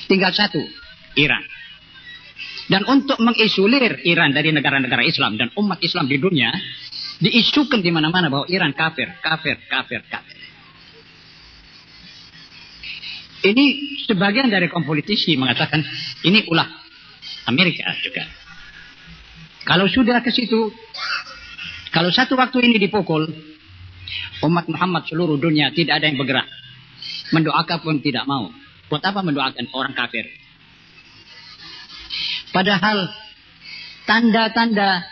tinggal satu, Iran. Dan untuk mengisolir Iran dari negara-negara Islam dan umat Islam di dunia, diisukan di mana-mana bahwa Iran kafir. Ini sebagian dari kaum politisi mengatakan ini ulah Amerika juga. Kalau sudah ke situ, kalau satu waktu ini dipukul, umat Muhammad seluruh dunia tidak ada yang bergerak. Mendoakan pun tidak mau. Buat apa mendoakan orang kafir? Padahal tanda-tanda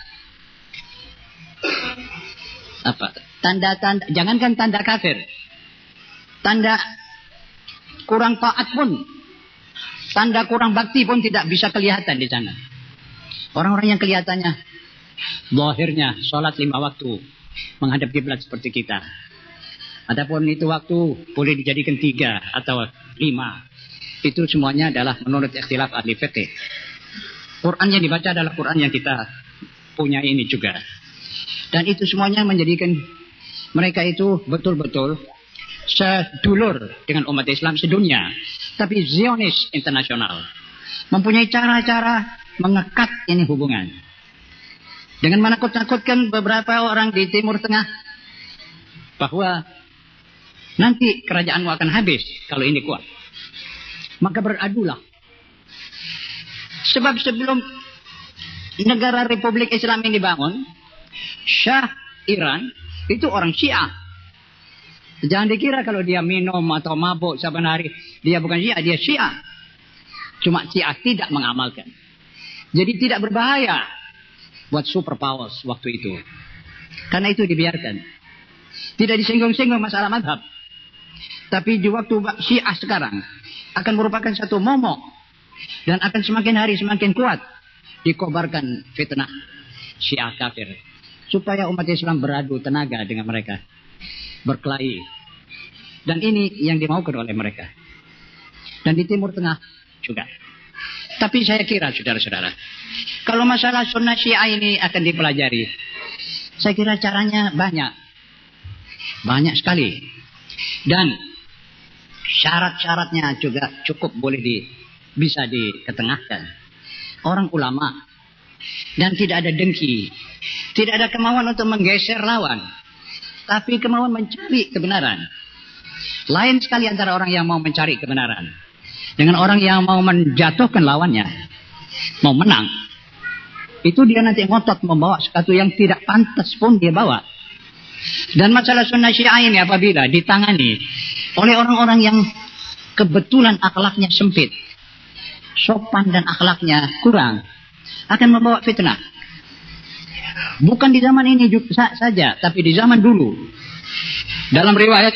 jangankan tanda kafir, tanda kurang taat pun, tanda kurang bakti pun tidak bisa kelihatan di sana. Orang-orang yang kelihatannya zahirnya sholat 5 waktu menghadap kiblat seperti kita. Adapun itu waktu boleh dijadikan 3 atau 5. Itu semuanya adalah menurut ikhtilaf ahli fiqih. Quran yang dibaca adalah Quran yang kita punya ini juga. Dan itu semuanya menjadikan mereka itu betul-betul sedulur dengan umat Islam sedunia. Tapi Zionis internasional mempunyai cara-cara mengekat ini hubungan. Dengan menakut-nakutkan beberapa orang di Timur Tengah bahwa nanti kerajaanmu akan habis kalau ini kuat. Maka beradulah. Sebab sebelum negara Republik Islam ini dibangun, Syah Iran itu orang Syiah. Jangan dikira kalau dia minum atau mabuk saban hari, dia bukan Syiah, dia Syiah. Cuma Syiah tidak mengamalkan. Jadi tidak berbahaya buat superpowers waktu itu. Karena itu dibiarkan. Tidak disinggung-singgung masalah madhab. Tapi di waktu Syiah sekarang akan merupakan satu momok. Dan akan semakin hari semakin kuat dikobarkan fitnah Syiah kafir. Supaya umat Islam beradu tenaga dengan mereka. Berkelahi. Dan ini yang dimaukan oleh mereka. Dan di Timur Tengah juga. Tapi saya kira saudara-saudara, kalau masalah sunnah Syiah ini akan dipelajari, saya kira caranya banyak. Banyak sekali. Dan syarat-syaratnya juga cukup bisa diketengahkan. Orang ulama. Dan tidak ada dengki. Tidak ada kemauan untuk menggeser lawan. Tapi kemauan mencari kebenaran. Lain sekali antara orang yang mau mencari kebenaran dengan orang yang mau menjatuhkan lawannya. Mau menang. Itu dia nanti ngotot membawa sesuatu yang tidak pantas pun dia bawa. Dan masalah sunnah Syiah ini apabila ditangani oleh orang-orang yang kebetulan akhlaknya sempit, sopan dan akhlaknya kurang, akan membawa fitnah. Bukan di zaman ini saja, tapi di zaman dulu. Dalam riwayat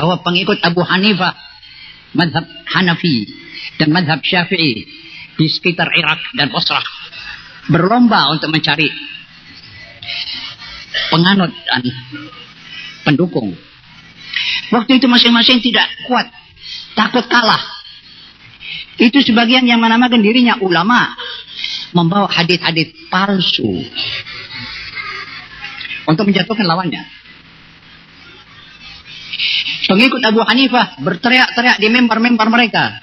bahwa pengikut Abu Hanifah, mazhab Hanafi dan mazhab Syafi'i di sekitar Irak dan Basrah berlomba untuk mencari penganut dan pendukung. Waktu itu masing-masing tidak kuat, takut kalah. Itu sebagian yang menamakan dirinya ulama, membawa hadits-hadits palsu untuk menjatuhkan lawannya. Pengikut Abu Hanifah berteriak-teriak di mimbar-mimbar mereka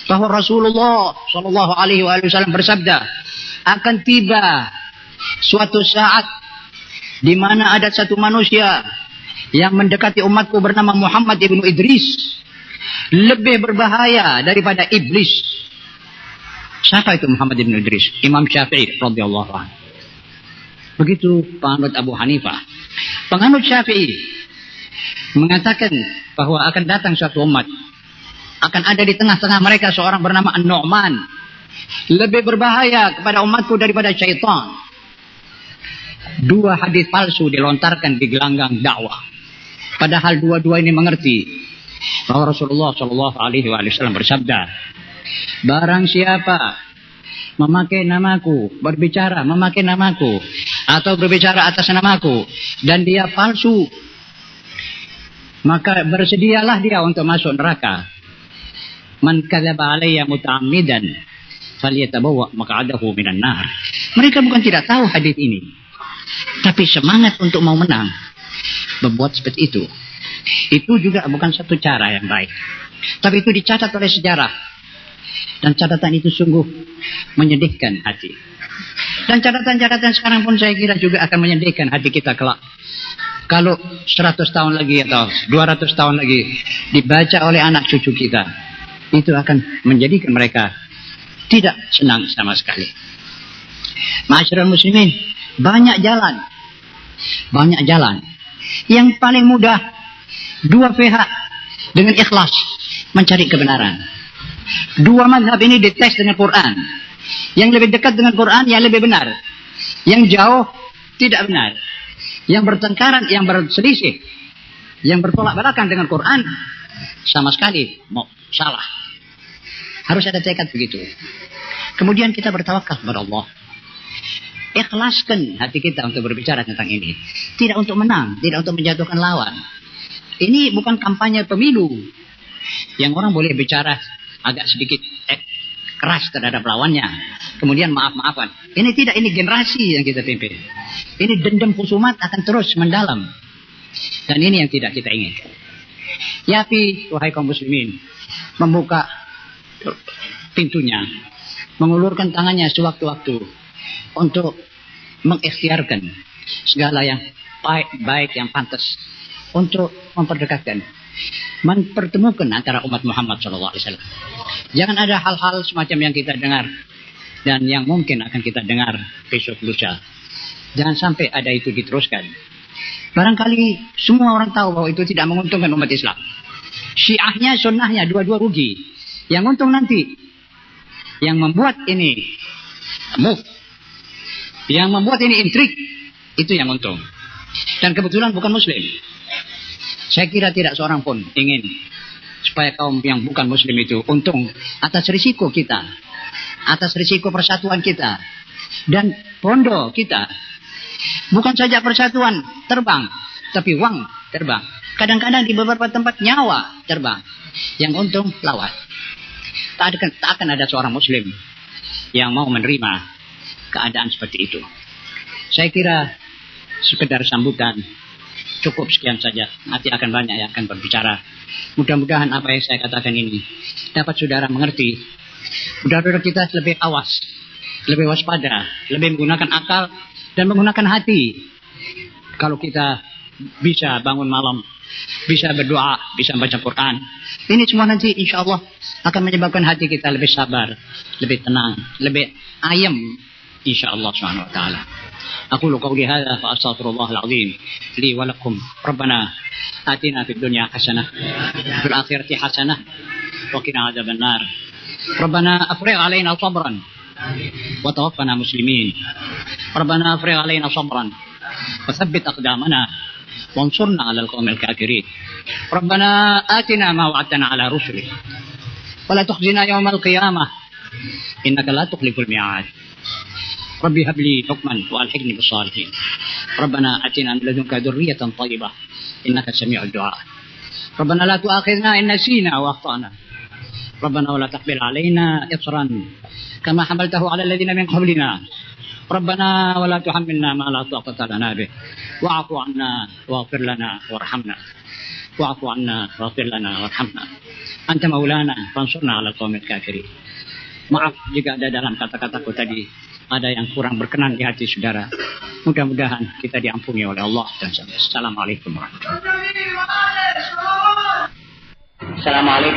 bahwa Rasulullah Shallallahu Alaihi Wasallam bersabda, akan tiba suatu saat di mana ada satu manusia yang mendekati umatku bernama Muhammad ibnu Idris, lebih berbahaya daripada iblis. Siapa itu Muhammad ibnu Idris? Imam Syafi'i radhiyallahu anhu. Begitu penganut Abu Hanifah. Penganut Syafi'i mengatakan bahwa akan datang suatu umat, akan ada di tengah-tengah mereka seorang bernama An-Nu'man, lebih berbahaya kepada umatku daripada syaitan. 2 hadis palsu dilontarkan di gelanggang dakwah. Padahal dua-dua ini mengerti bahwa Rasulullah Shallallahu Alaihi Wasallam bersabda, barang siapa memakai namaku, berbicara memakai namaku, atau berbicara atas namaku, dan dia palsu, maka bersedialah dia untuk masuk neraka. Man kadzaba alayya muta'ammidan falyatabawwa maq'adahu minan nar. Mereka bukan tidak tahu hadis ini, tapi semangat untuk mau menang membuat seperti itu. Itu juga bukan satu cara yang baik. Tapi itu dicatat oleh sejarah Dan catatan itu sungguh menyedihkan hati. Dan catatan-catatan sekarang pun saya kira juga akan menyedihkan hati kita kelak. Kalau 100 tahun lagi atau 200 tahun lagi dibaca oleh anak cucu kita, itu akan menjadikan mereka tidak senang sama sekali. Ma'asyiral muslimin, banyak jalan. Banyak jalan. Yang paling mudah, dua pihak dengan ikhlas mencari kebenaran. Dua mazhab ini dites dengan Quran. Yang lebih dekat dengan Quran, yang lebih benar. Yang jauh, tidak benar. Yang bertengkaran, yang berselisih, yang bertolak belakang dengan Quran, sama sekali mau salah. Harus ada tekad begitu. Kemudian kita bertawakal kepada Allah. Ikhlaskan hati kita untuk berbicara tentang ini. Tidak untuk menang, tidak untuk menjatuhkan lawan. Ini bukan kampanye pemilu yang orang boleh bicara agak sedikit keras terhadap lawannya, kemudian maaf-maafan. Ini tidak, ini generasi yang kita pimpin. Ini dendam khusumat akan terus mendalam. Dan ini yang tidak kita inginkan. Yapi, wahai kaum muslimin, membuka pintunya, mengulurkan tangannya sewaktu-waktu untuk mengikhtiarkan segala yang baik, yang pantas, untuk memperdekat, mempertemukan antara umat Muhammad SAW. Jangan ada hal-hal semacam yang kita dengar dan yang mungkin akan kita dengar besok lusa. Jangan sampai ada itu diteruskan. Barangkali semua orang tahu bahwa itu tidak menguntungkan umat Islam. Syiahnya, sunnahnya, dua-dua rugi. Yang untung nanti yang membuat ini move, yang membuat ini intrik, itu yang untung. Dan kebetulan bukan muslim. Saya kira tidak seorang pun ingin supaya kaum yang bukan muslim itu untung atas risiko kita, atas risiko persatuan kita dan pondok kita. Bukan saja persatuan terbang, tapi uang terbang. Kadang-kadang di beberapa tempat nyawa terbang. Yang untung lawan. Tak akan ada seorang muslim yang mau menerima keadaan seperti itu. Saya kira sekedar sambutan cukup sekian saja. Nanti akan banyak yang akan berbicara. Mudah-mudahan apa yang saya katakan ini dapat saudara mengerti. Saudara kita lebih awas, lebih waspada, lebih menggunakan akal dan menggunakan hati. Kalau kita bisa bangun malam, bisa berdoa, bisa baca Quran, ini semua nanti insya Allah akan menyebabkan hati kita lebih sabar, lebih tenang, lebih ayam insya Allah subhanahu wa ta'ala. أقول قولي هذا فأستغفر الله العظيم لي ولكم. ربنا آتنا في الدنيا حسنة وفي الآخرة حسنة وقنا عذاب النار. ربنا أفرغ علينا صبرا وتوفنا مسلمين. ربنا أفرغ علينا صبرا وثبت أقدامنا وانصرنا على القوم الكافرين. ربنا آتنا ما وعدتنا على رسلك ولا تخزنا يوم القيامة إنك لا تخلف الميعاد. ربي هب لي حكما والحقني بالصالحين. ربنا آتنا من لدنك ذرية طيبة إنك سميع الدعاء. ربنا لا تؤاخذنا إن نسينا وأخطأنا. ربنا ولا تحمل علينا إصرا كما حملته على الذين من قبلنا. ربنا ولا تحملنا ما لا طاقة لنا به. واعف عنا واغفر لنا وارحمنا. واعف عنا واغفر لنا وارحمنا. أنت مولانا فانصرنا على القوم الكافرين. Maaf jika ada dalam kata-kataku tadi ada yang kurang berkenan di hati saudara. Mudah-mudahan kita diampuni oleh Allah dan Assalamualaikum warahmatullahi wabarakatuh. Assalamualaikum.